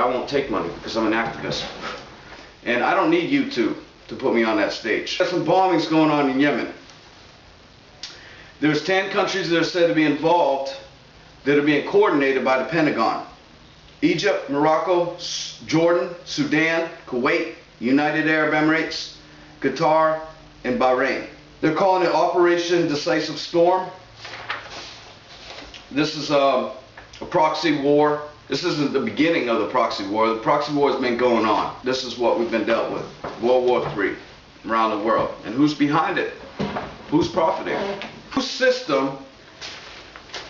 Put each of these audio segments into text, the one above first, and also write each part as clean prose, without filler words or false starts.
I won't take money because I'm an activist. And I don't need you to put me on that stage. There's some bombings going on in Yemen. There's 10 countries that are said to be involved that are being coordinated by the Pentagon. Egypt, Morocco, Jordan, Sudan, Kuwait, United Arab Emirates, Qatar, and Bahrain. They're calling it Operation Decisive Storm. This is a proxy war. This isn't the beginning of the proxy war. The proxy war has been going on. This is what we've been dealt with. World War III around the world. And who's behind it? Who's profiting? Whose system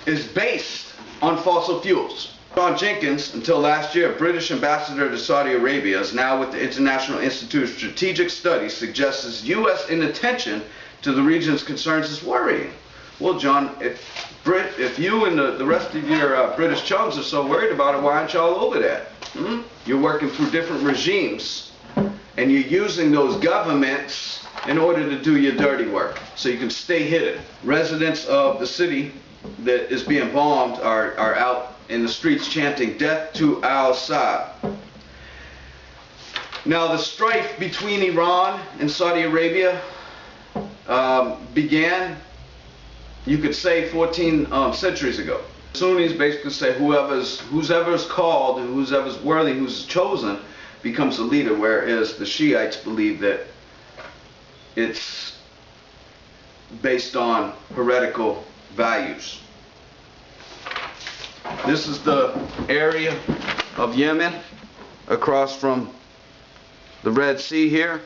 is based on fossil fuels? John Jenkins, until last year, British ambassador to Saudi Arabia, is now with the International Institute of Strategic Studies, suggests U.S. inattention to the region's concerns is worrying. Well, John, if you and the rest of your British chums are so worried about it, why aren't y'all over that? You're working through different regimes, and you're using those governments in order to do your dirty work, so you can stay hidden. Residents of the city that is being bombed are out in the streets chanting, "Death to al-Assad." Now, the strife between Iran and Saudi Arabia began, you could say, 14 centuries ago. Sunnis basically say who's ever's called and who's ever's worthy, who's chosen, becomes the leader, whereas the Shiites believe that it's based on heretical values. This is the area of Yemen across from the Red Sea here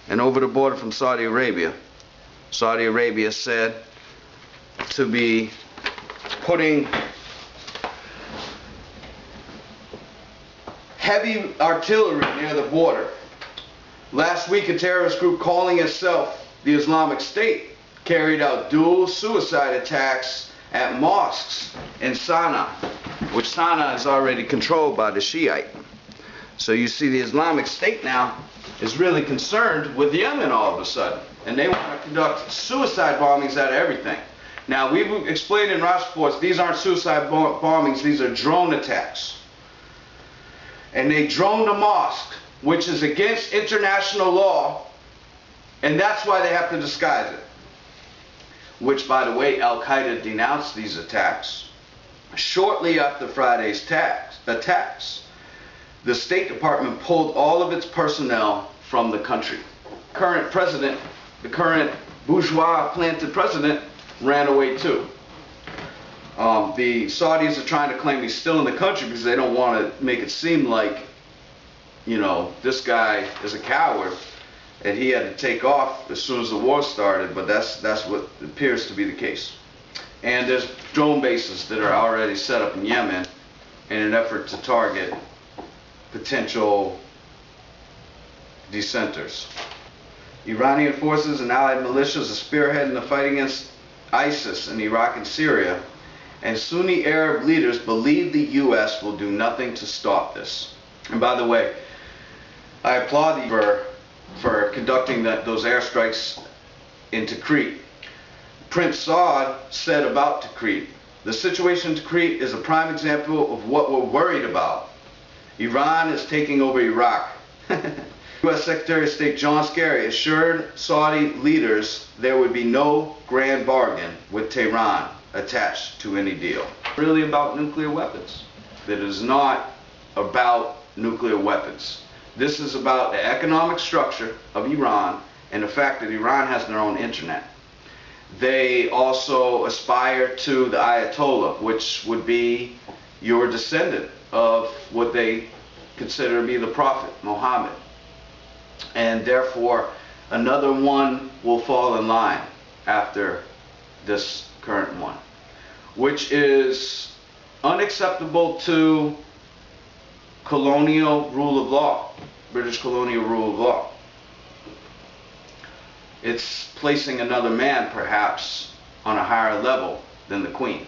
and over the border from Saudi Arabia. Saudi Arabia said to be putting heavy artillery near the border. Last week, a terrorist group calling itself the Islamic State carried out dual suicide attacks at mosques in Sana'a, which Sana'a is already controlled by the Shiite. So you see, the Islamic State now is really concerned with Yemen all of a sudden, and they want to conduct suicide bombings out of everything. Now, we've explained in Ross reports, these aren't suicide bombings, these are drone attacks. And they droned a mosque, which is against international law, and that's why they have to disguise it. Which, by the way, Al-Qaeda denounced these attacks. Shortly after Friday's attacks, the State Department pulled all of its personnel from the country. Current president, the current bourgeois planted president, ran away too. The Saudis are trying to claim he's still in the country because they don't want to make it seem like, you know, this guy is a coward and he had to take off as soon as the war started, but that's what appears to be the case. And there's drone bases that are already set up in Yemen in an effort to target potential dissenters. Iranian forces and allied militias are spearheading the fight against ISIS in Iraq and Syria, and Sunni Arab leaders believe the U.S. will do nothing to stop this. And by the way, I applaud you for conducting those airstrikes into Crete. Prince Saud said about Tikrit, "The situation in Tikrit is a prime example of what we're worried about. Iran is taking over Iraq." U.S. Secretary of State John Kerry assured Saudi leaders there would be no grand bargain with Tehran attached to any deal. Really about nuclear weapons. It is not about nuclear weapons. This is about the economic structure of Iran and the fact that Iran has their own internet. They also aspire to the Ayatollah, which would be your descendant of what they consider to be the Prophet, Muhammad. And therefore, another one will fall in line after this current one, which is unacceptable to colonial rule of law, British colonial rule of law. It's placing another man, perhaps, on a higher level than the Queen.